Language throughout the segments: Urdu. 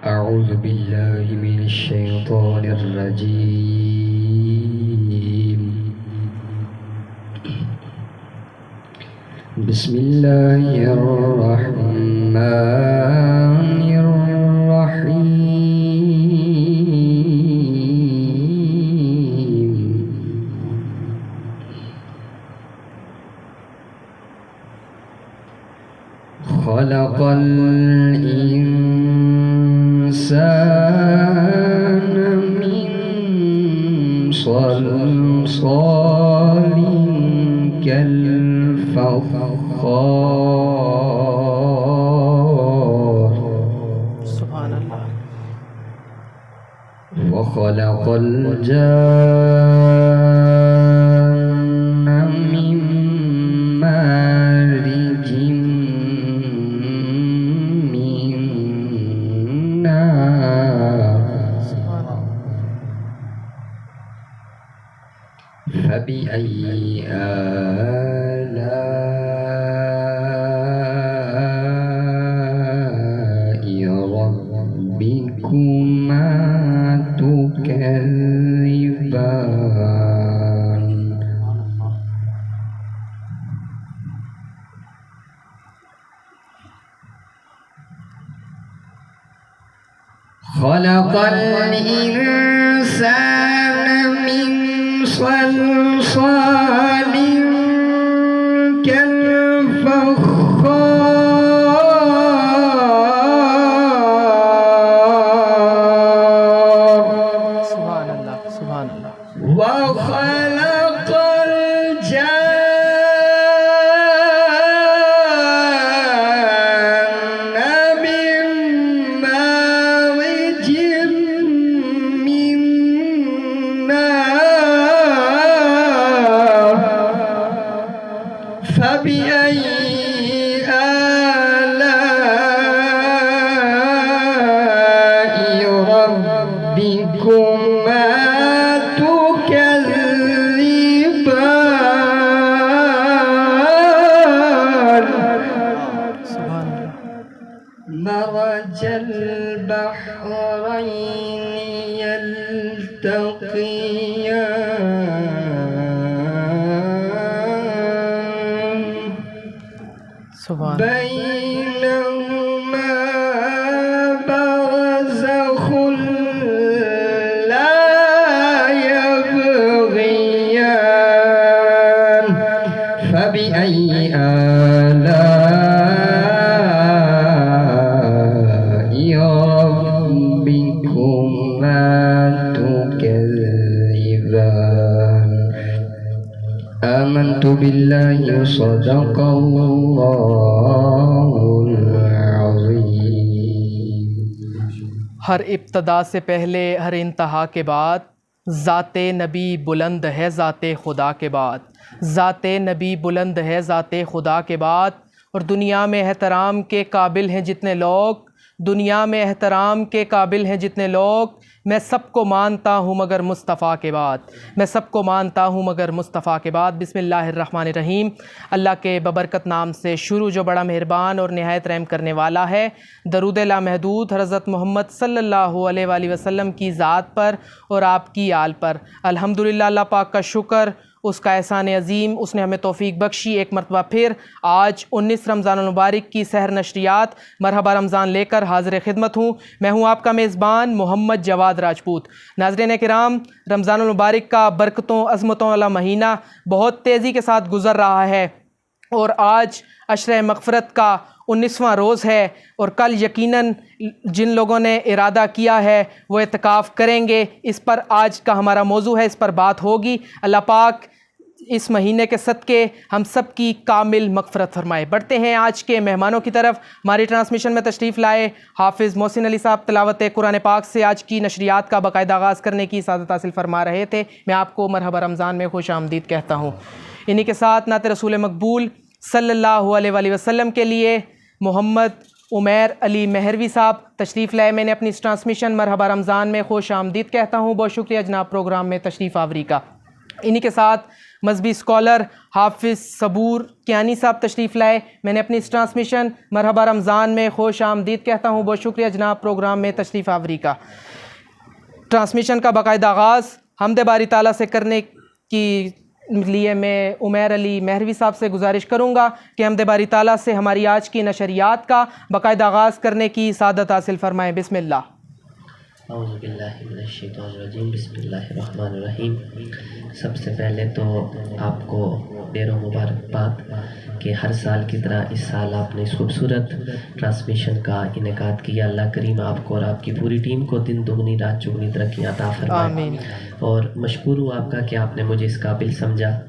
أعوذ بالله من الشيطان الرجيم. بسم الله الرحمن الرحيم. خلق الإنسان من صلصال كالفخار. سبحان اللہ. وخلق الجان من مارج من نار. فبأي آلاء ربكما تكذبان. خلق الإنسان من صلصال كالفخار. سبحان اللہ. سبحان اللہ. وخلق الجان من مارج من نار. فبأي آلاء ربكما تكذبان. سبحان اللہ. مرج البحرين يلتقيان. سبحان. بينهما برزخ لا يبغيان. فبأي آلاء ربكما تكذبان. آمنت بالله صدق الله العظيم. ہر ابتدا سے پہلے ہر انتہا کے بعد ذات نبی بلند ہے ذات خدا کے بعد. ذات نبی بلند ہے ذات خدا کے بعد. اور دنیا میں احترام کے قابل ہیں جتنے لوگ، دنیا میں احترام کے قابل ہیں جتنے لوگ، میں سب کو مانتا ہوں مگر مصطفیٰ کے بعد. میں سب کو مانتا ہوں مگر مصطفیٰ کے بعد. بسم اللہ الرحمن الرحیم. اللہ کے ببرکت نام سے شروع جو بڑا مہربان اور نہایت رحم کرنے والا ہے. درود لامحدود حضرت محمد صلی اللہ علیہ وآلہ وسلم کی ذات پر اور آپ کی آل پر. الحمدللہ اللہ پاک کا شکر، اس کا احسان عظیم، اس نے ہمیں توفیق بخشی. ایک مرتبہ پھر آج 19 رمضان المبارک کی سحر نشریات مرحبا رمضان لے کر حاضر خدمت ہوں. میں ہوں آپ کا میزبان محمد جواد راجپوت. ناظرین کرام، رمضان المبارک کا برکتوں عظمتوں والا مہینہ بہت تیزی کے ساتھ گزر رہا ہے اور آج عشرہ مغفرت کا 19واں روز ہے اور کل یقیناً جن لوگوں نے ارادہ کیا ہے وہ اعتکاف کریں گے. اس پر آج کا ہمارا موضوع ہے، اس پر بات ہوگی. اللہ پاک اس مہینے کے صدقے ہم سب کی کامل مغفرت فرمائے. بڑھتے ہیں آج کے مہمانوں کی طرف. ہماری ٹرانسمیشن میں تشریف لائے حافظ محسن علی صاحب تلاوت قرآن پاک سے آج کی نشریات کا باقاعدہ آغاز کرنے کی سعادت حاصل فرما رہے تھے. میں آپ کو مرحبا رمضان میں خوش آمدید کہتا ہوں. انہی کے ساتھ نعت رسول مقبول صلی اللہ علیہ وآلہ وسلم کے لیے محمد عمیر علی مہروی صاحب تشریف لائے۔ میں نے اپنی اس ٹرانسمیشن مرحبا رمضان میں خوش آمدید کہتا ہوں۔ بہت شکریہ جناب پروگرام میں تشریف آوری کا۔ انہی کے ساتھ مذہبی اسکالر حافظ صبور کیانی صاحب تشریف لائے۔ میں نے اپنی اس ٹرانسمیشن مرحبا رمضان میں خوش آمدید کہتا ہوں۔ بہت شکریہ جناب پروگرام میں تشریف آوری کا۔ ٹرانسمیشن کا باقاعدہ آغاز حمد باری تعالیٰ سے کرنے کی لیے میں عمیر علی مہروی صاحب سے گزارش کروں گا کہ حمد باری تعالیٰ سے ہماری آج کی نشریات کا باقاعدہ آغاز کرنے کی سعادت حاصل فرمائیں۔ بسم اللہ۔ اعوذ باللہ من الشیطان الرجیم، بسم اللہ الرحمن الرحیم۔ سب سے پہلے تو آپ کو ڈھیر و مبارکباد کہ ہر سال کی طرح اس سال آپ نے اس خوبصورت ٹرانسمیشن کا انعقاد کیا۔ اللہ کریم آپ کو اور آپ کی پوری ٹیم کو دن دگنی رات چگنی ترقی عطا فرمائے۔ آمین۔ اور مشکور ہوں آپ کا کہ آپ نے مجھے اس قابل سمجھا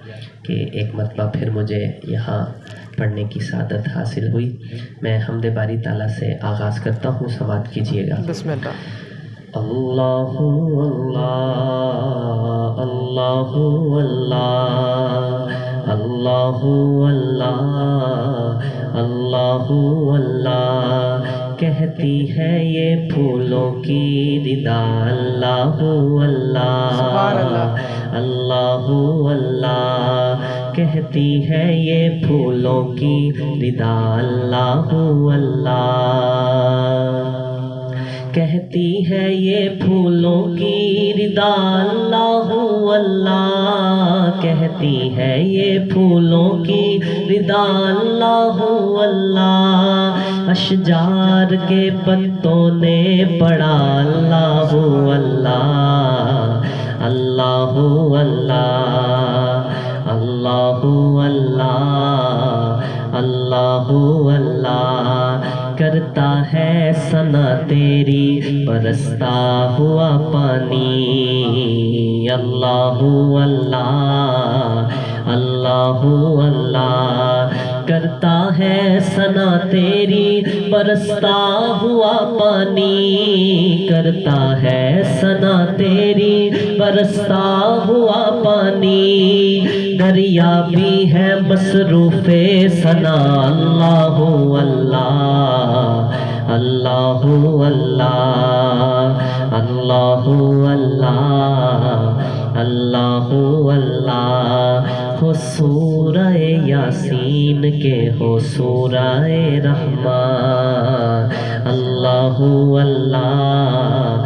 کہ ایک مرتبہ پھر مجھے یہاں پڑھنے کی سعادت حاصل ہوئی۔ میں حمد باری تعالیٰ سے آغاز کرتا ہوں، سماعت کیجیے گا۔ بسم اللہ۔ اللہ اللہ اللہ اللہ اللہ اللہ اللہ اللہ کہتی ہے یہ پھولوں کی ردا۔ اللہ سبحان اللہ اللہ۔ اللہ اللہ کہتی ہے یہ پھولوں کی ردا۔ اللہ اللہ کہتی ہے یہ پھولوں کی ردا۔ اللہ اللہ کہتی ہے یہ پھولوں کی ردا۔ اللہ اللہ اشجار کے پتوں نے پڑھا۔ اللہ اللہ اللہ اللہ اللہ اللہ اللہ اللہ کرتا ہے ثنا تیری برستا ہوا پانی۔ اللہ اللہ اللہ اللہ کرتا ہے ثنا تیری برستا ہوا پانی۔ کرتا ہے ثنا تیری برستا ہوا پانی۔ دریا بھی ہے مصروف ثنا۔ اللہ اللہ اللہ اللہ اللہ اللہ اللہ اللہ ہو سورہ یاسین کے ہو سورہ رحمان۔ اللہ اللہ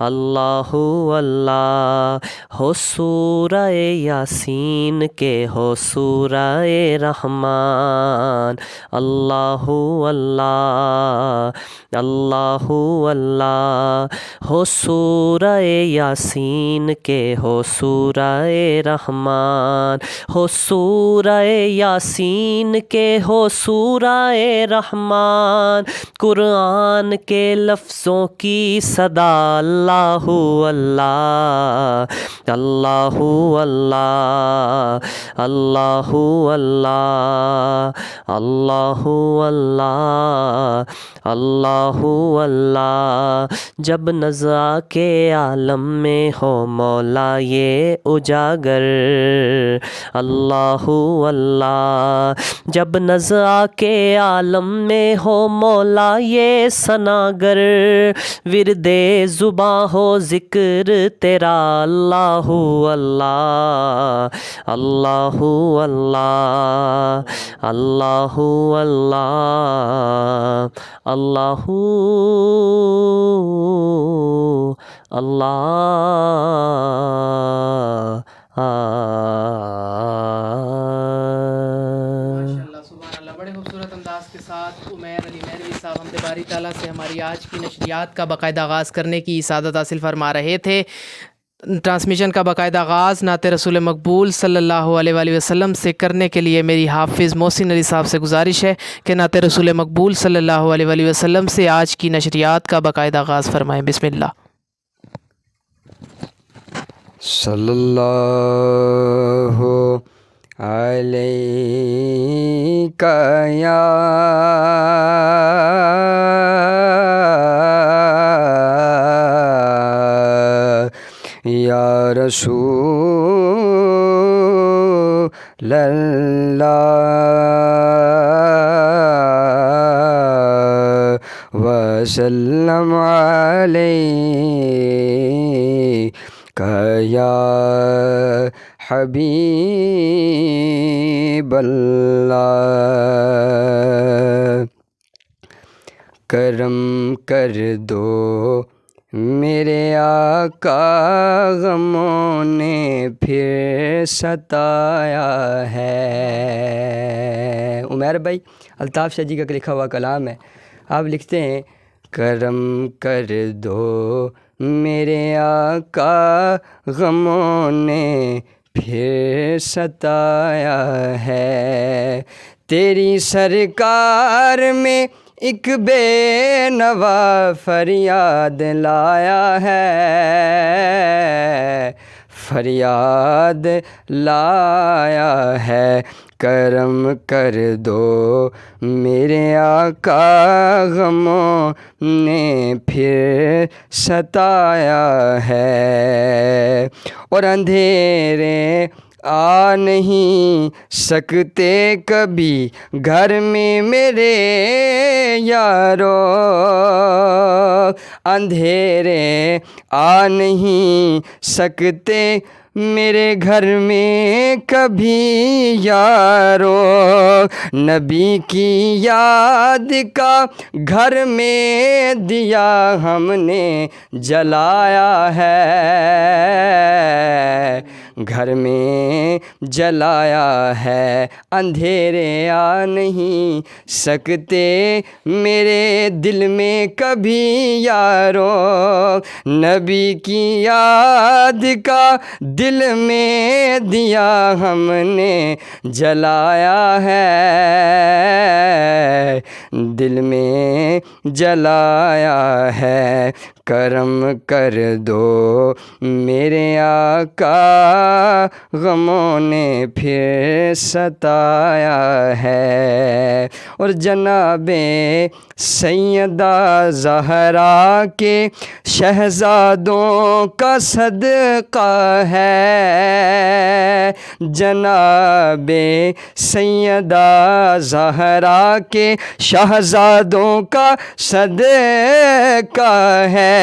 اللہ اللہ ہو سورہ یاسین کے ہو سورہ رحمان۔ اللہ اللہ اللہ اللہ ہو سورہ یاسین کے ہو سورہ رحمان۔ ہو سورہ یاسین کے ہو سورہ رحمان۔ قرآن کے لفظوں کی صدا۔ اللہ اللہ اللہ اللہ اللہ اللہ اللہ اللہ اللہ اللہ جب نزع کے عالم میں ہو مولا یہ اجاگر۔ اللہ اللہ جب نزع کے عالم میں ہو مولا یہ ثناگر۔ ورد زباں ہو ذکر تیرا۔ اللہ اللہ اللہ اللہ اللہ اللہ اللہ بڑے خوبصورت انداز کے ساتھ عمیر علی مہروی صاحب حمد باری تعالیٰ سے ہماری آج کی نشریات کا باقاعدہ آغاز کرنے کی سعادت حاصل فرما رہے تھے۔ ٹرانسمیشن کا باقاعدہ آغاز نعت رسول مقبول صلی اللہ علیہ وآلہ وسلم سے کرنے کے لیے میری حافظ محسن علی صاحب سے گزارش ہے کہ نعت رسول مقبول صلی اللہ علیہ وآلہ وسلم سے آج کی نشریات کا باقاعدہ آغاز فرمائیں۔ بسم اللہ۔ صلی اللہ علیہ یا رسول اللہ وسلم علیک یا حبیب اللہ۔ کرم کر دو میرے آقا، غموں نے پھر ستایا ہے۔ عمیر بھائی الطاف شاہ جی کا لکھا ہوا کلام ہے۔ آپ لکھتے ہیں کرم کر دو میرے آقا، غموں نے پھر ستایا ہے۔ تیری سرکار میں ایک بے نوا فریاد لایا ہے، فریاد لایا ہے۔ کرم کر دو میرے آقا، غموں نے پھر ستایا ہے۔ اور اندھیرے آ نہیں سکتے کبھی گھر میں میرے یارو، اندھیرے آ نہیں سکتے میرے گھر میں کبھی یارو۔ نبی کی یاد کا گھر میں دیا ہم نے جلایا ہے، گھر میں جلایا ہے۔ اندھیرے آ نہیں سکتے میرے دل میں کبھی یارو، نبی کی یاد کا دل میں دیا ہم نے جلایا ہے، دل میں جلایا ہے۔ کرم کر دو میرے آقا، غموں نے پھر ستایا ہے۔ اور جناب سیدہ زہرا کے شہزادوں کا صدقہ ہے، جناب سیدہ زہرا کے شہزادوں کا صدقہ ہے۔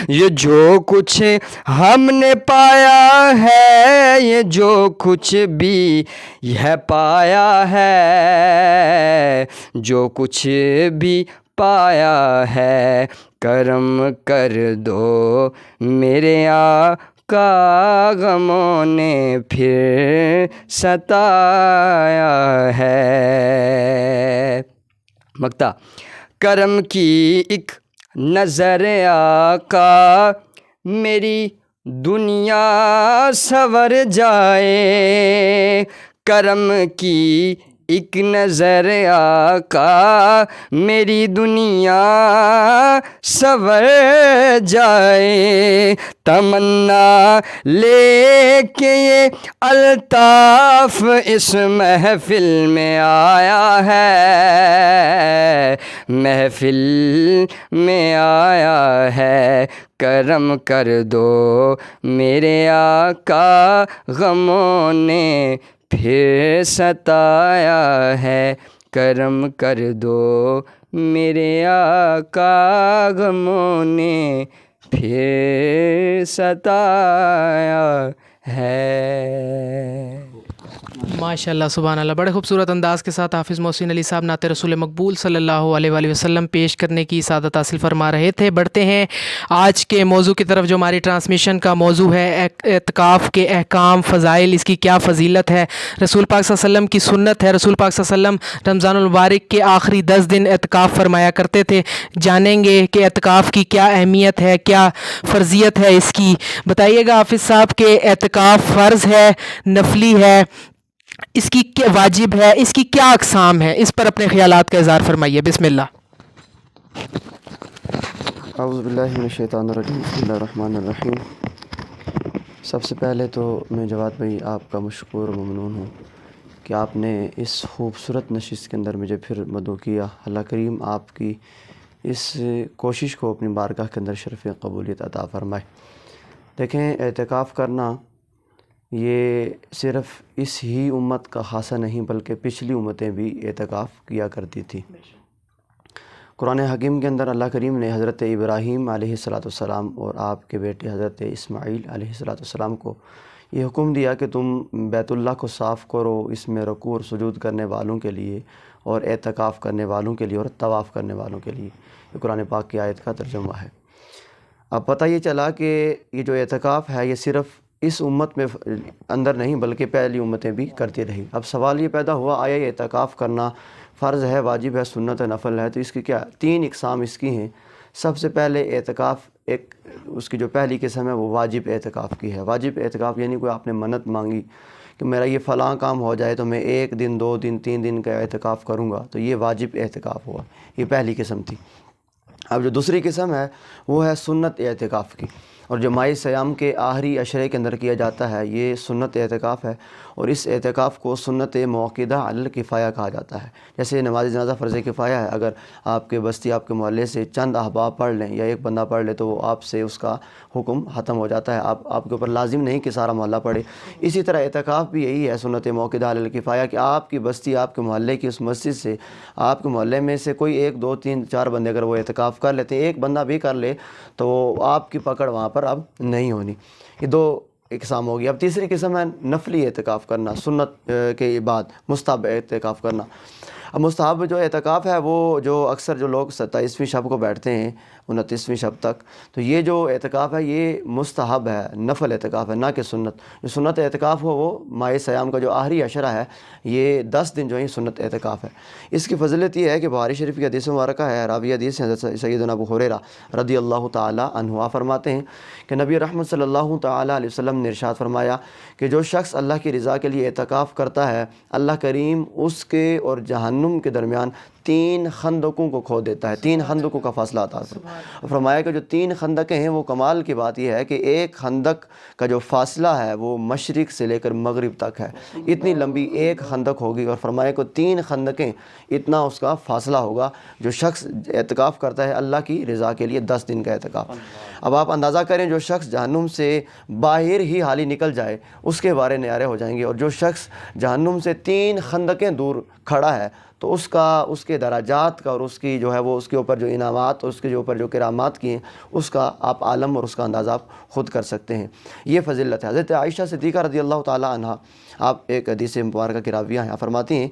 یہ جو کچھ ہم نے پایا ہے، یہ جو کچھ بھی یہ پایا ہے، جو کچھ بھی پایا ہے۔ کرم کر دو میرے آقا، غموں نے پھر ستایا ہے۔ مقطع کرم کی ایک نظر آقا، میری دنیا سنور جائے۔ کرم کی ایک نظر آقا، میری دنیا سنور جائے۔ تمنا لے کے یہ الطاف اس محفل میں آیا ہے، محفل میں آیا ہے۔ کرم کر دو میرے آقا، غموں نے پھر ستایا ہے۔ کرم کر دو میرے آقا، غموں نے پھر ستایا ہے۔ ماشاءاللہ سبحان اللہ، بڑے خوبصورت انداز کے ساتھ حافظ محسن علی صاحب نعت رسول مقبول صلی اللہ علیہ وآلہ وسلم پیش کرنے کی سعادت حاصل فرما رہے تھے۔ بڑھتے ہیں آج کے موضوع کی طرف جو ہماری ٹرانسمیشن کا موضوع ہے، اعتکاف کے احکام، فضائل، اس کی کیا فضیلت ہے، رسول پاک صلی اللہ علیہ وسلم کی سنت ہے۔ رسول پاک صلی اللہ علیہ وسلم رمضان المبارک کے آخری 10 دن اعتکاف فرمایا کرتے تھے۔ جانیں گے کہ اعتکاف کی کیا اہمیت ہے، کیا فرضیت ہے اس کی۔ بتائیے گا حافظ صاحب کہ اعتکاف فرض ہے، نفلی ہے، اس کی کیا واجب ہے، اس کی کیا اقسام ہے، اس پر اپنے خیالات کا اظہار فرمائیے۔ بسم اللہ۔ اعوذ باللہ من الشیطان الرجیم، بسم اللہ الرحمن الرحیم۔ سب سے پہلے تو میں جواد بھائی آپ کا مشکور و ممنون ہوں کہ آپ نے اس خوبصورت نشست کے اندر مجھے پھر مدعو کیا۔ اللہ کریم آپ کی اس کوشش کو اپنی بارگاہ کے اندر شرف قبولیت عطا فرمائے۔ دیکھیں، اعتکاف کرنا یہ صرف اس ہی امت کا خاصہ نہیں بلکہ پچھلی امتیں بھی اعتکاف کیا کرتی تھی۔ قرآن حکیم کے اندر اللہ کریم نے حضرت ابراہیم علیہ السلام اور آپ کے بیٹے حضرت اسماعیل علیہ السلام کو یہ حکم دیا کہ تم بیت اللہ کو صاف کرو، اس میں رکوع اور سجود کرنے والوں کے لیے اور اعتکاف کرنے والوں کے لیے اور طواف کرنے والوں کے لیے۔ یہ قرآن پاک کی آیت کا ترجمہ ہے۔ اب پتہ یہ چلا کہ یہ جو اعتکاف ہے یہ صرف اس امت میں اندر نہیں بلکہ پہلی امتیں بھی کرتی رہی۔ اب سوال یہ پیدا ہوا، آیا یہ اعتکاف کرنا فرض ہے، واجب ہے، سنت ہے، نفل ہے؟ تو اس کی کیا 3 اقسام اس کی ہیں۔ سب سے پہلے اعتکاف اس کی جو پہلی قسم ہے وہ واجب اعتکاف کی ہے۔ واجب اعتکاف یعنی کوئی آپ نے منت مانگی کہ میرا یہ فلاں کام ہو جائے تو میں 1 دن 2 دن 3 دن کا اعتکاف کروں گا، تو یہ واجب اعتکاف ہوا، یہ پہلی قسم تھی۔ اب جو دوسری قسم ہے وہ ہے سنت اعتکاف کی، اور جو ماہ سیام کے آخری عشرے کے اندر کیا جاتا ہے یہ سنت اعتکاف ہے، اور اس اعتکاف کو سنت موقدہ علی الکفایہ کہا جاتا ہے۔ جیسے نماز جنازہ فرض کفایہ ہے، اگر آپ کے بستی آپ کے محلے سے چند احباب پڑھ لیں یا ایک بندہ پڑھ لے تو وہ آپ سے اس کا حکم ختم ہو جاتا ہے، آپ کے اوپر لازم نہیں کہ سارا محلہ پڑھے۔ اسی طرح اعتکاف بھی یہی ہے سنت موقدہ علی الکفایہ کہ آپ کی بستی آپ کے محلے کی اس مسجد سے آپ کے محلے میں سے کوئی 1 2 3 4 بندے اگر وہ اعتکاف کر لیتے ہیں، ایک بندہ بھی کر لے تو آپ کی پکڑ وہاں پر اب نہیں ہونی۔ یہ 2 اقسام ہوگی۔ اب تیسری قسم ہے نفلی اعتکاف کرنا، سنت کے بعد مستحب اعتکاف کرنا۔ اب مستحب جو اعتکاف ہے وہ جو اکثر جو لوگ 27ویں شب کو بیٹھتے ہیں 29ویں شب تک، تو یہ جو اعتکاف ہے یہ مستحب ہے، نفل اعتکاف ہے، نہ کہ سنت۔ جو سنت اعتکاف ہو وہ ماہ سیام کا جو آخری عشرہ ہے یہ 10 دن جو ہے سنت اعتکاف ہے۔ اس کی فضیلت یہ ہے کہ بخاری شریف کی حدیث مبارکہ ہے، راوی حدیث حضرت سیدنا ابو ہریرہ رضی اللہ تعالی عنہ فرماتے ہیں کہ نبی رحمت صلی اللہ تعالی علیہ وسلم نے ارشاد فرمایا کہ جو شخص اللہ کی رضا کے لیے اعتکاف کرتا ہے اللہ کریم اس کے اور جہنم کے درمیان 3 خندقوں کو کھود دیتا ہے، 3 خندقوں کا فاصلہ عطا فرمایا کہ جو 3 خندقیں ہیں وہ کمال کی بات یہ ہے کہ ایک خندق کا جو فاصلہ ہے وہ مشرق سے لے کر مغرب تک ہے، اتنی لمبی ایک خندق ہوگی، اور فرمایا کہ 3 خندقیں اتنا اس کا فاصلہ ہوگا جو شخص اعتکاف کرتا ہے اللہ کی رضا کے لیے 10 دن کا اعتکاف۔ اب آپ اندازہ کریں جو شخص جہنم سے باہر ہی حالی نکل جائے اس کے بارے نعرے ہو جائیں گے، اور جو شخص جہنم سے 3 خندقیں دور کھڑا ہے تو اس کے درجات کا اور اس کی جو ہے وہ اس کے اوپر جو انعامات اور اس کے اوپر جو کرامات کی ہیں اس کا آپ عالم اور اس کا اندازہ آپ خود کر سکتے ہیں۔ یہ فضیلت ہے۔ حضرت عائشہ صدیقہ رضی اللہ تعالی عنہ آپ ایک حدیث مبارکہ کی راویہ ہیں، فرماتی ہیں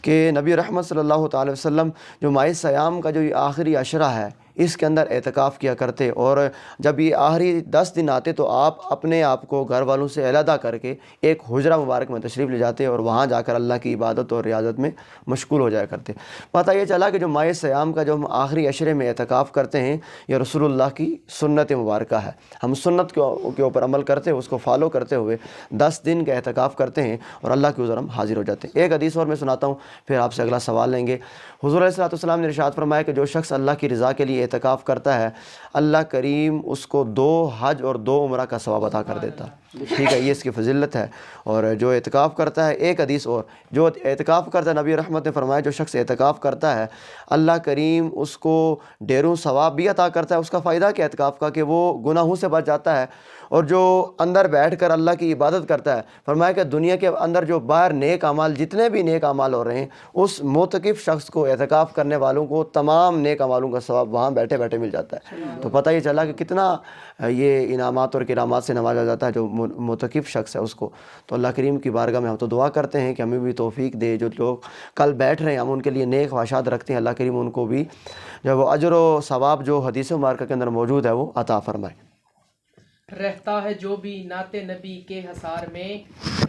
کہ نبی رحمت صلی اللہ تعالی وسلم جو ماہ سیام کا جو یہ آخری عشرہ ہے اس کے اندر اعتکاف کیا کرتے، اور جب یہ آخری 10 دن آتے تو آپ اپنے آپ کو گھر والوں سے علیحدہ کر کے ایک حجرہ مبارک میں تشریف لے جاتے اور وہاں جا کر اللہ کی عبادت اور ریاضت میں مشغول ہو جایا کرتے۔ پتہ یہ چلا کہ جو ماہ سیام کا جو ہم آخری عشرے میں اعتکاف کرتے ہیں یہ رسول اللہ کی سنت مبارکہ ہے، ہم سنت کے اوپر عمل کرتے ہیں، اس کو فالو کرتے ہوئے 10 دن کا اعتکاف کرتے ہیں اور اللہ کے حضور ہم حاضر ہو جاتے ہیں۔ ایک حدیث اور میں سناتا ہوں پھر آپ سے اگلا سوال لیں گے۔ حضور علیہ السلام نے ارشاد فرمایا کہ جو شخص اللہ کی رضا کے لیے اعتکاف کرتا ہے اللہ کریم اس کو 2 حج اور 2 عمرہ کا ثواب عطا کر دیتا ہے۔ ٹھیک ہے، یہ اس کی فضیلت ہے۔ اور جو اعتکاف کرتا ہے، ایک حدیث اور، جو اعتکاف کرتا ہے نبی رحمت نے فرمایا جو شخص اعتکاف کرتا ہے اللہ کریم اس کو ڈھیروں ثواب بھی عطا کرتا ہے۔ اس کا فائدہ کیا اعتکاف کا کہ وہ گناہوں سے بچ جاتا ہے، اور جو اندر بیٹھ کر اللہ کی عبادت کرتا ہے فرمایا کہ دنیا کے اندر جو باہر نیک اعمال جتنے بھی نیک اعمال ہو رہے ہیں اس معتکف شخص کو اعتکاف کرنے والوں کو تمام نیک اعمالوں کا ثواب وہاں بیٹھے بیٹھے مل جاتا ہے۔ تو پتہ یہ چلا کہ کتنا یہ انعامات اور کرامات سے نوازا جاتا ہے جو معتکف شخص ہے اس کو۔ تو اللہ کریم کی بارگاہ میں ہم تو دعا کرتے ہیں کہ ہمیں بھی توفیق دے، جو لوگ کل بیٹھ رہے ہیں ہم ان کے لیے نیک خواہشات رکھتے ہیں، اللہ کریم ان کو بھی جو وہ اجر و ثواب جو حدیث مبارکہ کے اندر موجود ہے وہ عطا فرمائے۔ رہتا ہے جو بھی نعت نبی کے حصار میں،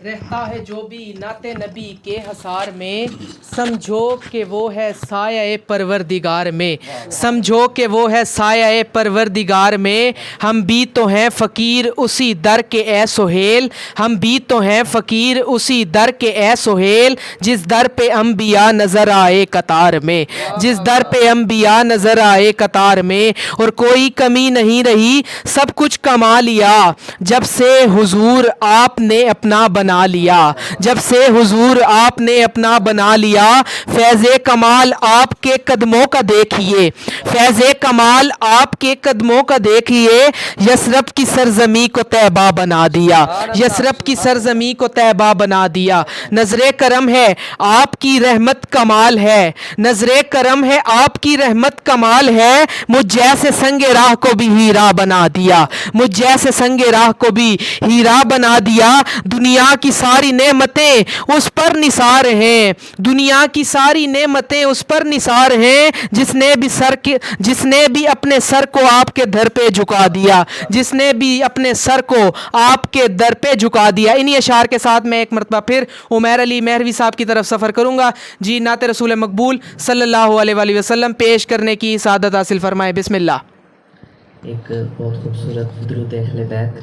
رہتا ہے جو بھی نعت نبی کے حصار میں، سمجھو کہ وہ ہے سایہ پروردگار میں، سمجھو کہ وہ ہے سایہ پروردگار میں۔ ہم بھی تو ہیں فقیر اسی در کے اے سہیل، ہم بھی تو ہیں فقیر اسی در کے اے سہیل، جس در پہ انبیاء نظر آئے قطار میں، جس در پہ انبیاء نظر آئے قطار میں، اور کوئی کمی نہیں رہی سب کچھ کمال لیا جب سے حضور آپ نے اپنا بنا لیا، جب سے حضور آپ نے اپنا بنا لیا، فیض کمال آپ کے قدموں کا دیکھیے، فیض کمال آپ کے قدموں کا دیکھیے، یثرب کی سرزمین کو طیبہ بنا دیا، یثرب کی سرزمین کو طیبہ بنا دیا۔ نظر کرم ہے آپ کی رحمت کمال ہے، نظر کرم ہے آپ کی رحمت کمال ہے، مجھ جیسے سنگ راہ کو بھی ہیرا بنا دیا، مجھ جیسے سنگ راہ کو بھی ہیرا بنا دیا۔ دنیا کی ساری نعمتیں اس پر نثار ہیں، دنیا کی ساری نعمتیں اس پر نثار ہیں، جس نے بھی اپنے سر کو آپ کے در پہ جھکا دیا، جس نے بھی اپنے سر کو آپ کے در پہ جھکا دیا۔ انہی اشعار کے ساتھ میں ایک مرتبہ پھر عمیر علی مہروی صاحب کی طرف سفر کروں گا۔ جی نعت رسول مقبول صلی اللہ علیہ وآلہ وسلم پیش کرنے کی سعادت حاصل فرمائے۔ بسم اللہ۔ ایک بہت خوبصورت درود اہل بیت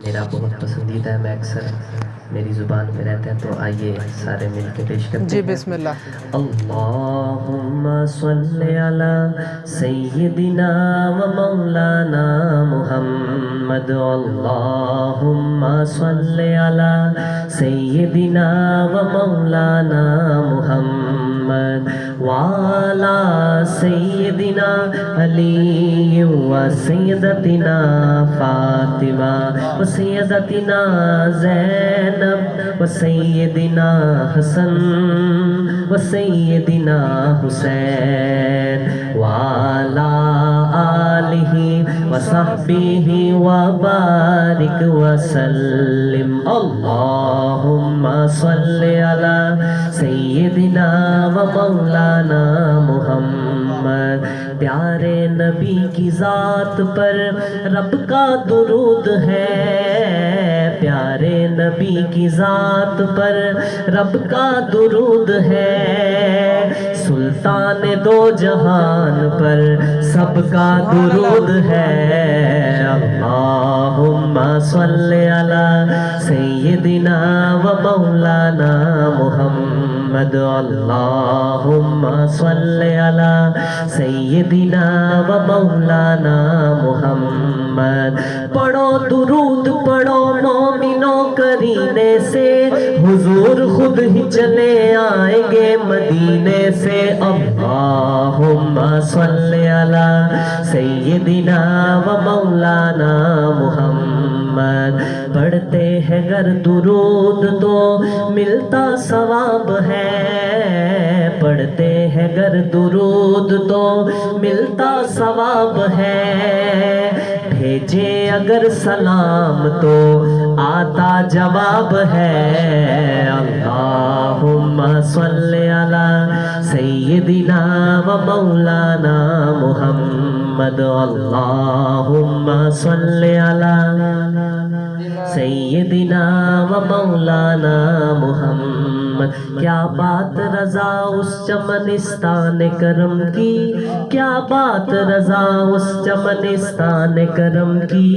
میرا بہت پسندیدہ ہے، میں اکثر میری زبان پہ رہتا ہے، تو آئیے سارے مل کے پیش کرتے ہیں۔ جی بسم اللہ۔ اللہم صلی علی سیدنا و مولانا محمد، اللہم صلی علی سیدنا و مولانا محمد وعلی سیدنا علی و سیدتنا فاطمہ و سیدتنا زینب و سیدنا حسن و سیدنا حسین وعلی آلہ و صحبہ و بارک وسلم۔ اللہم صلی علی سیدنا و مولانا محمد، پیارے نبی کی ذات پر رب کا درود ہے، پیارے نبی کی ذات پر رب کا درود ہے، سلطان دو جہان پر سب کا درود ہے۔ اللہم صلی علی سیدنا و مولانا محمد، اللہم صلی علی سیدنا و مولانا محمد۔ پڑھو درود پڑھو مومنوں کرینے سے، حضور خود ہی چلے آئیں گے مدینے سے۔ اللہم صلی علی سیدنا و مولانا محمد، پڑھتے ہیں گر درود تو ملتا ثواب ہے، پڑھتے ہیں گر درود تو ملتا ثواب ہے، بھیجے اگر سلام تو آتا جواب ہے۔ اللہم صلی علی سیدنا و مولانا محمد، اللہم صلی علی سیدنا و مولانا محمد۔ کیا بات رضا اس چمنستان کرم کی، کیا بات رضا اس چمنستان کرم کی،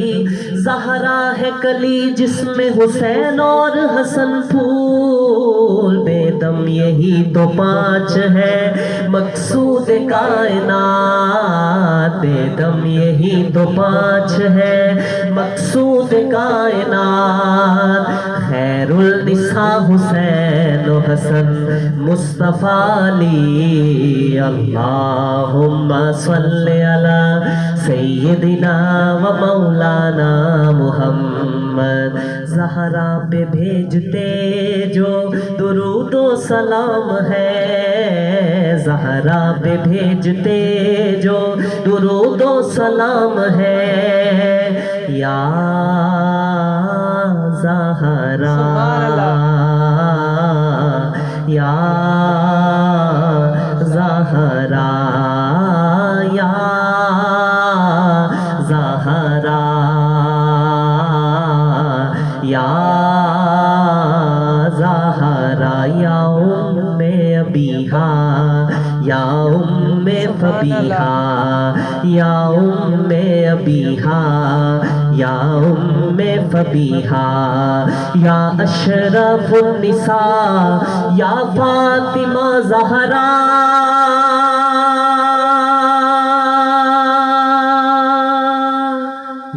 زہرا ہے کلی جس میں حسین اور حسن پھول، بے دم یہی تو پانچ ہے مقصود کائنات، بے دم یہی تو پانچ ہے مقصود کائنات، خیر النساء حسین و حسن مصطفیٰ علی۔ اللہم صلی علی سیدنا و مولانا محمد، زہرا پہ بھیجتے جو درود و سلام ہے، زہرا پہ بھیجتے جو درود و سلام ہے، یا زہرا یا زہرا یا زہرا یا زہرا یا ام ابیہا یا ام فبیہا یا ام ابیہا یا ام فبیہا یا اشرف النساء یا فاطمہ زہرا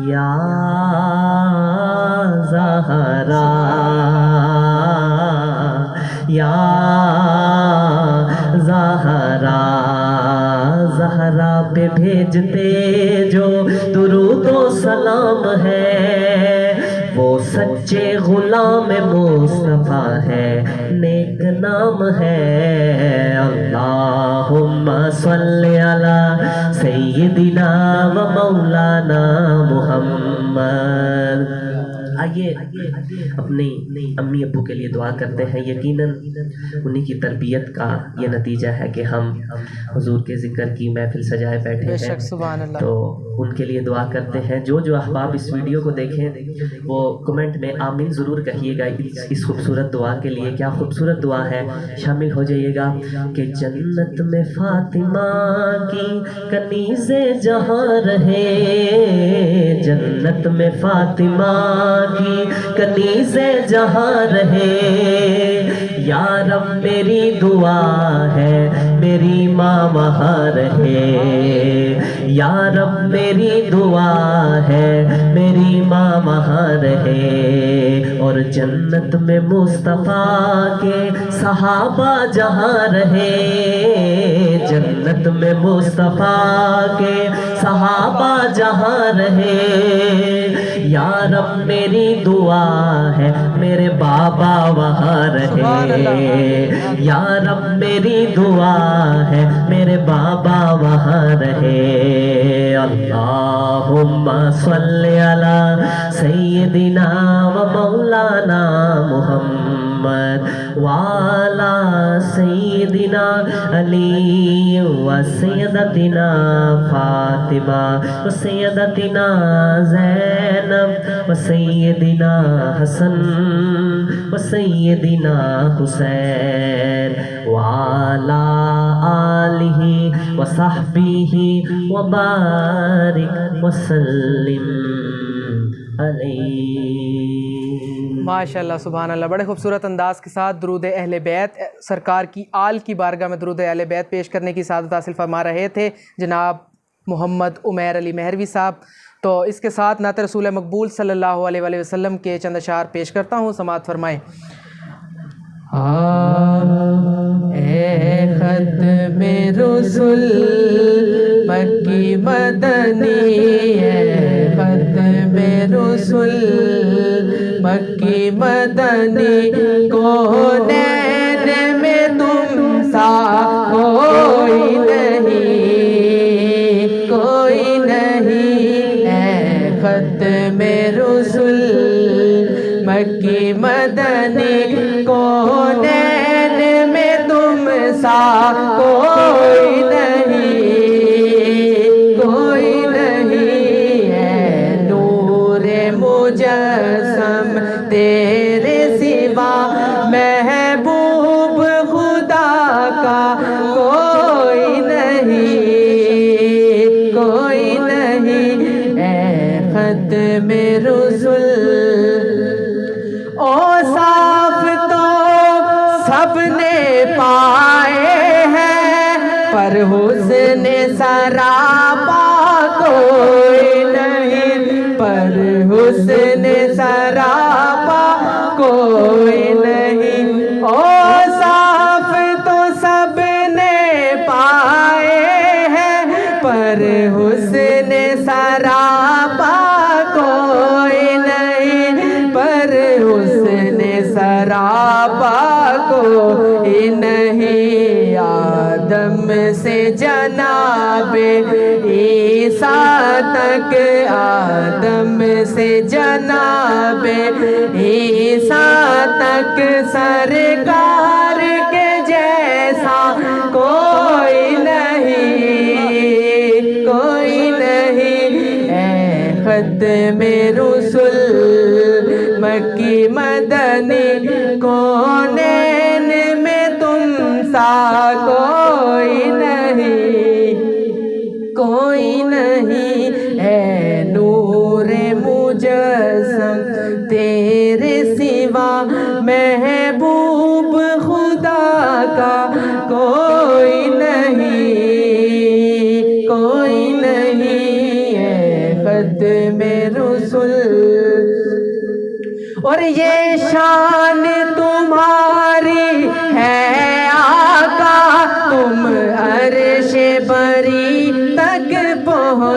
یا زہرا زہرا پہ بھیجتے جو درود و سلام ہے، وہ سچے غلام مصطفیٰ ہے، نیک نام ہے۔ اللہم صلی علی سیدنا و مولانا محمد۔ آئیے اپنے امی ابو کے لیے دعا کرتے ہیں۔ یقیناً انہی کی تربیت کا یہ نتیجہ ہے کہ ہم حضور کے ذکر کی محفل سجائے بیٹھے بے ہیں، شک، سبحان اللہ۔ تو ان کے لیے دعا کرتے ہیں۔ جو جو احباب اس ویڈیو کو دیکھیں وہ کمنٹ میں آمین ضرور کہیے گا اس خوبصورت دعا کے لیے۔ کیا خوبصورت دعا ہے، شامل ہو جائیے گا کہ جنت میں فاطمہ کی کنیز جہاں رہے، جنت میں فاطمہ کی کنیز جہاں رہے، یا رب میری دعا ہے میری ماں وہاں رہے، یا رب میری دعا ہے میری ماں وہاں رہے، اور جنت میں مصطفیٰ کے صحابہ جہاں رہے، جنت میں مصطفیٰ کے صحابہ جہاں رہے، یا رب میری دعا ہے میرے بابا وہاں رہے، یا رب میری دعا ہے میرے بابا وہاں رہے۔ اللہم صلی علی سیدنا و مولانا محمد وعلی سیدنا علی و سیدتنا فاطمہ و سیدتنا زینب و سیدنا حسن و سیدنا حسین وعلی آلہ و صحبہ و بارک وسلم علیہ۔ ماشاءاللہ، سبحان اللہ، بڑے خوبصورت انداز کے ساتھ درود اہل بیت سرکار کی آل کی بارگاہ میں درود اہل بیت پیش کرنے کی سعادت حاصل فرما رہے تھے جناب محمد عمیر علی مہروی صاحب۔ تو اس کے ساتھ نعت رسول مقبول صلی اللہ علیہ وآلہ وسلم کے چند اشعار پیش کرتا ہوں، سماعت فرمائیں۔ اے ختم رسول مکی مدنی، اے ختم رسول مکی مدنی، کونین میں تم سا کوئی نہیں، کوئی نہیں، اے ختم رسول مکی مدنی، کونین میں تم سا کوئی نہیں، کوئی نہیں، ہے نور مجسم تیرے سوا محبوب خدا کا کوئی نہیں، کوئی نہیں، اے ختم رسول۔ اوصاف تو سب نے پائے ہیں پر حسن سراپا کوئی نہیں، پر حسن سراپا کوئی نہیں۔ اوصاف تو سب نے پائے ہیں پر حسن سراپا کوئی نہیں، پر حسن سراپا کوئی نہیں۔ آدم سے جناب عیسیٰ تک، آدم سے جناب عیسیٰ تک، سرکار کے جیسا کوئی نہیں، کوئی نہیں، اے ختم رسول مکی مدنی، کونین میں تم سا کوئی نہیں، کوئی نہیں، اے نور مجسم تیرے سوا محبوب خدا کا کوئی نہیں، کوئی نہیں، اے ختم رسول۔ اور یہ شان تمہاری ہے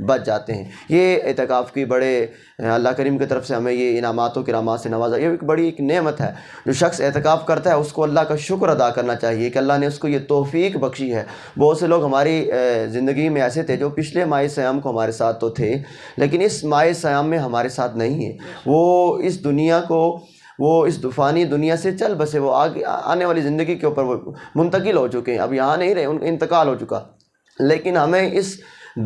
بچ جاتے ہیں۔ یہ اعتکاف کی بڑے اللہ کریم کی طرف سے ہمیں یہ انعامات و کرامات سے نوازا، یہ ایک بڑی نعمت ہے۔ جو شخص اعتکاف کرتا ہے اس کو اللہ کا شکر ادا کرنا چاہیے کہ اللہ نے اس کو یہ توفیق بخشی ہے۔ بہت سے لوگ ہماری زندگی میں ایسے تھے جو پچھلے ماہ صیام کو ہمارے ساتھ تو تھے، لیکن اس ماہ صیام میں ہمارے ساتھ نہیں ہیں۔ وہ اس دنیا کو، وہ اس فانی دنیا سے چل بسے، وہ آگے آنے والی زندگی کے اوپر وہ منتقل ہو چکے ہیں، اب یہاں نہیں رہے، ان کا انتقال ہو چکا۔ لیکن ہمیں اس ان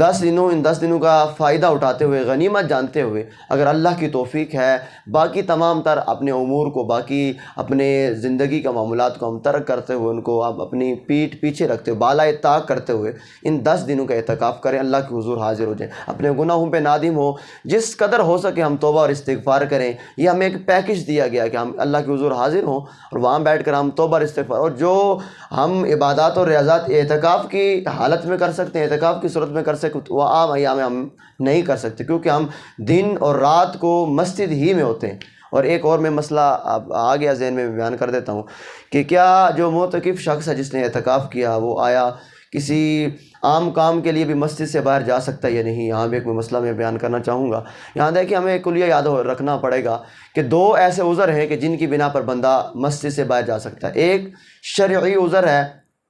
10 دنوں کا فائدہ اٹھاتے ہوئے، غنیمت جانتے ہوئے، اگر اللہ کی توفیق ہے، باقی تمام تر اپنے امور کو، باقی اپنے زندگی کا معاملات کو ہم ترک کرتے ہوئے، ان کو آپ اپنی پیٹھ پیچھے رکھتے ہوئے، بالائے طاق کرتے ہوئے ان 10 دنوں کا اعتکاف کریں، اللہ کے حضور حاضر ہو جائیں، اپنے گناہوں پہ نادم ہو، جس قدر ہو سکے ہم توبہ اور استغفار کریں۔ یہ ہمیں ایک پیکج دیا گیا کہ ہم اللہ کے حضور حاضر ہوں اور وہاں بیٹھ کر ہم توبہ اور استغفار، اور جو ہم عبادات اور ریاضات اعتکاف کی حالت میں کر سکتے ہیں، اعتکاف کی صورت میں کر سکتے، وہ عام ایام میں ہم نہیں کر سکتے، کیونکہ ہم دن اور رات کو مسجد ہی میں ہوتے ہیں۔ اور ایک اور میں مسئلہ آ گیا ذہن میں بیان کر دیتا ہوں کہ کیا جو معتکف شخص ہے جس نے اعتکاف کیا، وہ آیا کسی عام کام کے لیے بھی مسجد سے باہر جا سکتا ہے یا نہیں؟ یہاں بھی ایک مسئلہ میں بیان کرنا چاہوں گا۔ یہاں دیکھیں ہمیں کلیہ یاد رکھنا پڑے گا کہ 2 ایسے عذر ہیں کہ جن کی بنا پر بندہ مسجد سے باہر جا سکتا ہے۔ ایک شرعی عذر ہے،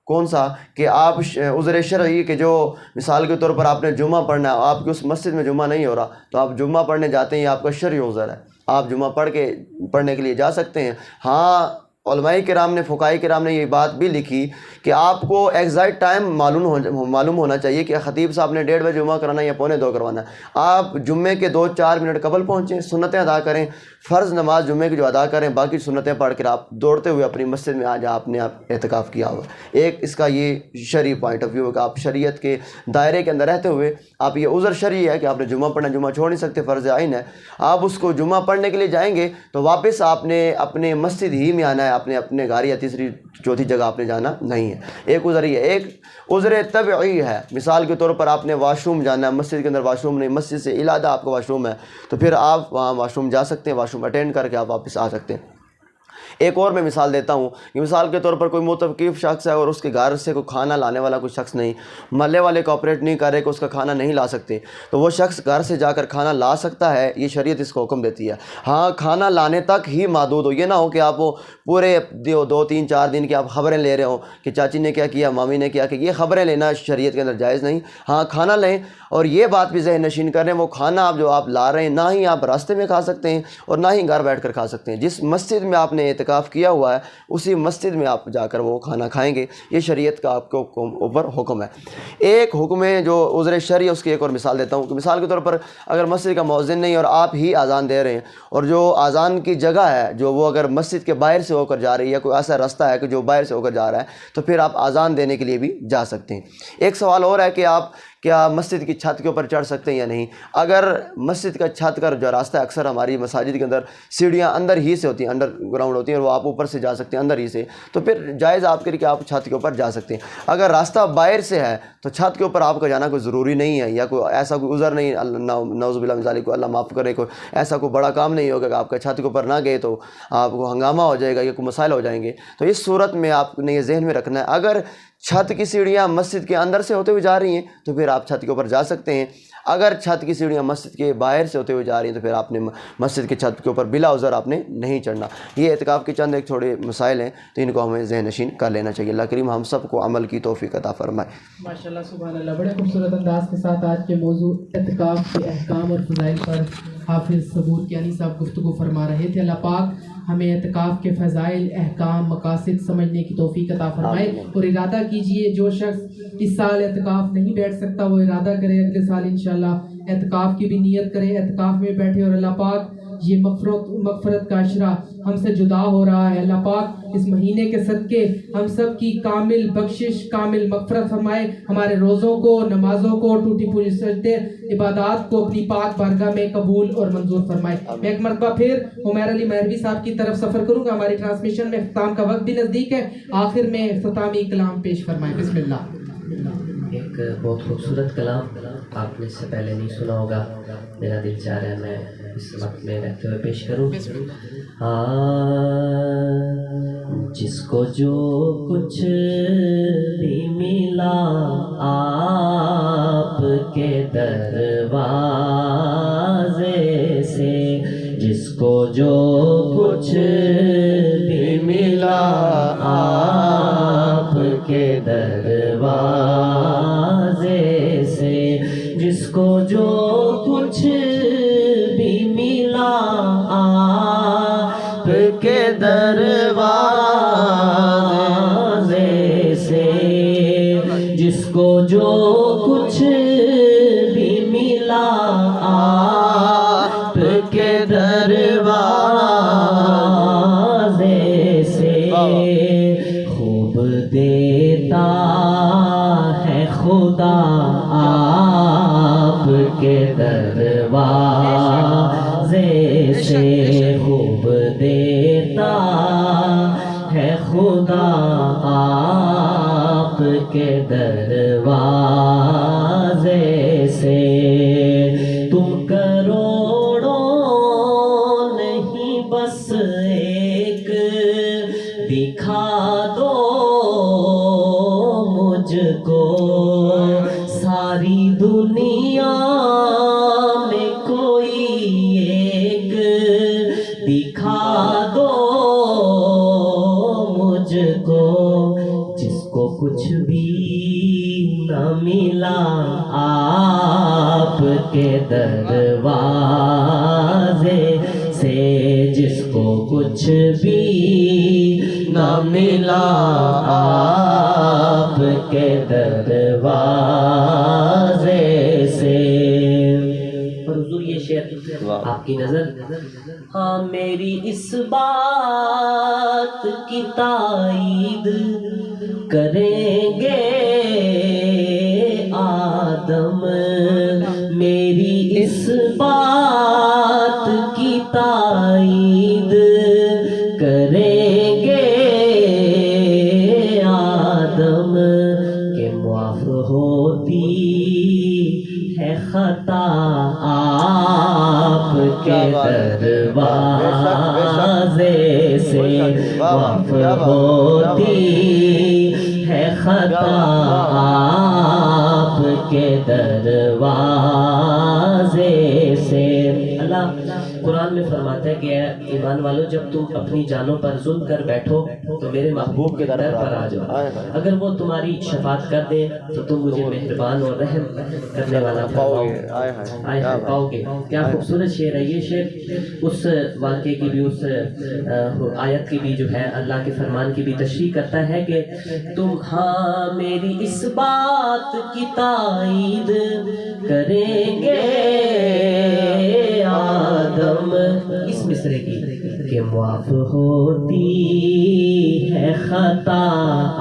کون سا؟ کہ آپ عذر شرعی کہ جو مثال کے طور پر آپ نے جمعہ پڑھنا ہے، آپ کی اس مسجد میں جمعہ نہیں ہو رہا تو آپ جمعہ پڑھنے جاتے ہیں، یہ آپ کا شرعی عذر ہے، آپ جمعہ پڑھنے کے لیے جا سکتے ہیں۔ ہاں علماء کرام نے، فقہاء کرام نے یہ بات بھی لکھی کہ آپ کو ایگزیکٹ ٹائم معلوم ہونا چاہیے کہ خطیب صاحب نے 1:30 بجے جمعہ کرانا ہے یا 1:45 کروانا ہے۔ آپ جمعے کے 2-4 منٹ قبل پہنچیں، سنتیں ادا کریں، فرض نماز جمعے کی جو ادا کریں، باقی سنتیں پڑھ کر آپ دوڑتے ہوئے اپنی مسجد میں آج آپ نے اعتکاف کیا ہوا۔ ایک اس کا یہ شرعی پوائنٹ آف ویو ہے کہ آپ شریعت کے دائرے کے اندر رہتے ہوئے، آپ یہ عذر شرعی ہے کہ آپ نے جمعہ پڑھنا، جمعہ چھوڑ نہیں سکتے، فرض عین ہے، آپ اس کو جمعہ پڑھنے کے لیے جائیں گے تو واپس آپ نے اپنے مسجد ہی میں آنا ہے، اپنے گھر یا تیسری چوتھی جگہ آپ نے جانا نہیں ہے۔ ایک عذر یہ ہے۔ ایک عذر طبعی ہے، مثال کے طور پر آپ نے واش روم جانا ہے، مسجد کے اندر واش روم نہیں، مسجد سے علیحدہ آپ کا واش روم ہے، تو پھر آپ وہاں واش روم جا سکتے ہیں، واش روم اٹینڈ کر کے آپ واپس آ سکتے ہیں۔ ایک اور میں مثال دیتا ہوں کہ مثال کے طور پر کوئی معتکف شخص ہے اور اس کے گھر سے کوئی کھانا لانے والا کوئی شخص نہیں، محلے والے کوآپریٹ نہیں کر رہے کہ اس کا کھانا نہیں لا سکتے، تو وہ شخص گھر سے جا کر کھانا لا سکتا ہے، یہ شریعت اس کو حکم دیتی ہے۔ ہاں کھانا لانے تک ہی محدود ہو، یہ نہ ہو کہ آپ وہ پورے 2-3-4 دن کی آپ خبریں لے رہے ہوں کہ چاچی نے کیا کیا، مامی نے کیا کہ، یہ خبریں لینا شریعت کے اندر جائز نہیں۔ ہاں کھانا لیں، اور یہ بات بھی ذہن نشین کریں، وہ کھانا آپ جو آپ لا رہے ہیں نہ ہی آپ راستے میں کھا سکتے ہیں اور نہ ہی گھر بیٹھ کر کھا سکتے ہیں۔ جس مسجد میں آپ نے اعتکاف کیا ہوا ہے اسی مسجد میں آپ جا کر وہ کھانا کھائیں گے، یہ شریعت کا آپ کو اوپر حکم ہے۔ ایک حکم ہے جو عذر شرعی، اس کی ایک اور مثال دیتا ہوں کہ مثال کے طور پر اگر مسجد کا مؤذن نہیں اور آپ ہی اذان دے رہے ہیں، اور جو اذان کی جگہ ہے جو وہ اگر مسجد کے باہر سے ہو کر جا رہی ہے یا کوئی ایسا راستہ ہے کہ جو باہر سے ہو کر جا رہا ہے، تو پھر آپ اذان دینے کے لیے بھی جا سکتے ہیں۔ ایک سوال اور ہے کہ آپ کیا مسجد کی چھت کے اوپر چڑھ سکتے ہیں یا نہیں؟ اگر مسجد کا چھت کا جو راستہ ہے، اکثر ہماری مساجد کے اندر سیڑھیاں اندر ہی سے ہوتی ہیں، انڈر گراؤنڈ ہوتی ہیں، اور وہ آپ اوپر سے جا سکتے ہیں اندر ہی سے، تو پھر جائز آپ کے لیے کہ آپ چھت کے اوپر جا سکتے ہیں۔ اگر راستہ باہر سے ہے تو چھت کے اوپر آپ کا جانا کوئی ضروری نہیں ہے، یا کوئی ایسا کوئی عذر نہیں، نعوذ باللہ من ذالک، کو اللہ معاف کرے، کوئی ایسا کوئی بڑا کام نہیں ہوگا کہ آپ کا چھت کے اوپر نہ گئے تو آپ کو ہنگامہ ہو جائے گا یا کوئی مسائل ہو جائیں گے، تو اس صورت میں آپ نے یہ ذہن میں رکھنا ہے، اگر چھت کی سیڑھیاں مسجد کے اندر سے ہوتے ہوئے جا رہی ہیں تو پھر آپ چھت کے اوپر جا سکتے ہیں۔ اگر چھت کی سیڑھیاں مسجد کے باہر سے ہوتے ہوئے جا رہی ہیں تو پھر آپ نے مسجد کے چھت کے اوپر بلا عذر آپ نے نہیں چڑھنا۔ یہ اعتکاف کے چند ایک تھوڑے مسائل ہیں، تو ان کو ہمیں ذہن نشین کر لینا چاہیے۔ اللہ کریم ہم سب کو عمل کی توفیق عطا فرمائے۔ ماشاءاللہ سبحان اللہ، بڑے خوبصورت انداز کے ساتھ آج کے موضوع اعتکاف کے احکام اور فضائل پر حافظ صبور کیانی صاحب گفتگو فرما رہے تھے۔ اللہ پاک ہمیں اعتکاف کے فضائل، احکام، مقاصد سمجھنے کی توفیق عطا فرمائے، اور ارادہ کیجئے جو شخص اس سال اعتکاف نہیں بیٹھ سکتا وہ ارادہ کرے اگلے سال انشاءاللہ اعتکاف کی بھی نیت کرے، اعتکاف میں بیٹھے، اور اللہ پاک یہ مغفرت کا عشرہ ہم سے جدا ہو رہا ہے، اللہ پاک اس مہینے کے صدقے ہم سب کی کامل بخشش، کامل مغفرت فرمائے، ہمارے روزوں کو، نمازوں کو، ٹوٹی پوری سجدے عبادات کو اپنی پاک بارگاہ میں قبول اور منظور فرمائے۔ میں ایک مرتبہ پھر عمیر علی مہروی صاحب کی طرف سفر کروں گا، ہماری ٹرانسمیشن میں اختتام کا وقت بھی نزدیک ہے، آخر میں اختتامی کلام پیش فرمائیں۔ بسم اللہ۔ ایک بہت خوبصورت کلام آپ نے اس سے پہلے نہیں سنا ہوگا، میرا دل چاہ رہا ہے میں اس وقت میں رہتے ہوئے پیش کروں۔ جس کو جو کچھ بھی ملا آپ کے دروازے سے، جس کو جو کچھ بھی ملا آپ کے دروازے سے، جس کو جو کچھ بھی ملا آپ کے دروازے سے، جس کو جو کچھ بھی ملا آپ کے دروازے سے، خوب دیتا ہے خدا آپ کے دروازے سے، خوب دیتا ہے خدا آپ کے دروازے سے، تم کروڑوں نہیں بس ایک دکھا دو مجھ کو، ساری دنیا میں کوئی ایک دکھا دو مجھ کو، جس کو کچھ بھی نہ ملا آپ کے دروازے سے، جس کو کچھ بھی نہ ملا آپ کے دروازے سے۔ اور حضور یہ شعر آپ کی نظر، ہاں میری اس بات کی تائید کریں گے آدم، میری اس بات کی تائید کریں گے آدم، کہ معاف ہوتی ہے خطا آپ کے دروازے سے، معاف ہوتی ہے خطا آپ کے دروازے سے۔ اللہ قرآن میں فرماتا ہے کہ اے ایمان والو، جب تم اپنی جانوں پر ظلم کر بیٹھو تو میرے محبوب کے در پر آ جاؤ، اگر وہ تمہاری شفاعت کر دے تو تم مجھے مہربان اور رحم کرنے والا پاؤ گے۔ کیا خوبصورت شعر ہے یہ شعر، اس واقعے کی بھی، اس آیت کی بھی جو ہے، اللہ کے فرمان کی بھی تشریح کرتا ہے کہ تم ہاں میری اس بات کی تائید کریں گے آدم، اس مصرے کی کہ معاف ہوتی ہے خطا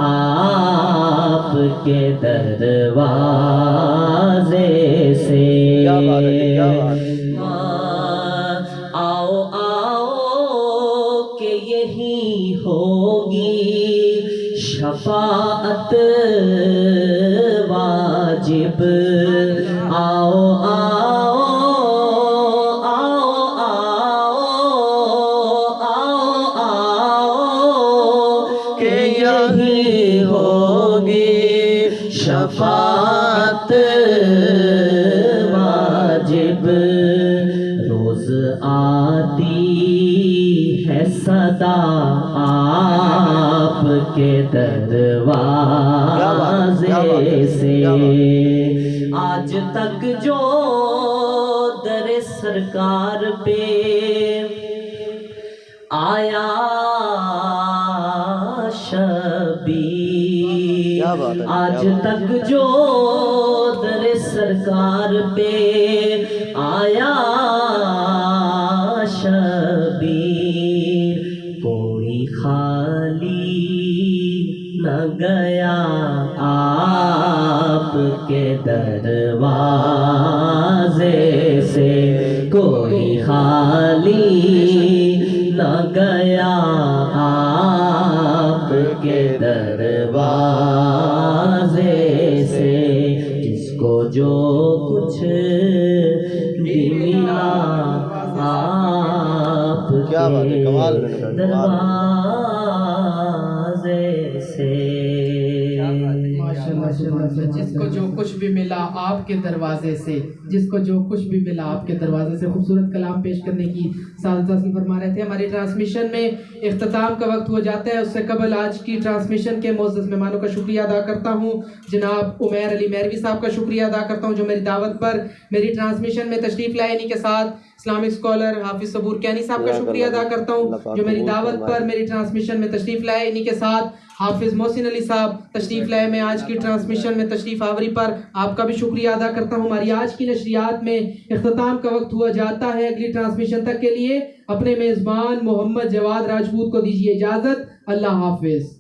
آپ کے دروازے سے۔ آؤ آؤ کہ یہی ہوگی شفاعت واجب، آؤ آؤ شفاعت واجب، روز آتی ہے صدا آپ کے دروازے سے، آج تک جو در سرکار پہ آیا شبیر، آج تک جو در سرکار پہ آیا شبیر، کوئی خالی نہ گیا آپ کے دروازے سے، کوئی خالی نہ گیا آپ کے دروازے سے، جس کو جو کچھ بھی ملا آپ کے دروازے سے۔ جس کو جو کچھ بھی ملا آپ کے دروازے سے، جس کو جو کچھ بھی ملا آپ کے دروازے سے، خوبصورت کلام پیش کرنے کی سعادت حاصل فرما رہے تھے۔ ہماری ٹرانسمیشن میں اختتام کا وقت ہو جاتا ہے، اس سے قبل آج کی ٹرانسمیشن کے معزز مہمانوں کا شکریہ ادا کرتا ہوں۔ جناب عمیر علی مہروی صاحب کا شکریہ ادا کرتا ہوں جو میری دعوت پر میری ٹرانسمیشن میں تشریف لائے۔ انہی کے ساتھ اسلامک اسکالر حافظ صبور کیانی صاحب کا شکریہ ادا کرتا ہوں جو میری دعوت پر میری ٹرانسمیشن میں تشریف لائے۔ انہی کے ساتھ حافظ محسن علی صاحب تشریف لائے۔ میں آج کی ٹرانسمیشن میں تشریف آوری پر آپ کا بھی شکریہ ادا کرتا ہوں۔ ہماری آج کی نشریات میں اختتام کا وقت ہوا جاتا ہے۔ اگلی ٹرانسمیشن تک کے لیے اپنے میزبان محمد جواد راجپوت کو دیجیے اجازت۔ اللہ حافظ۔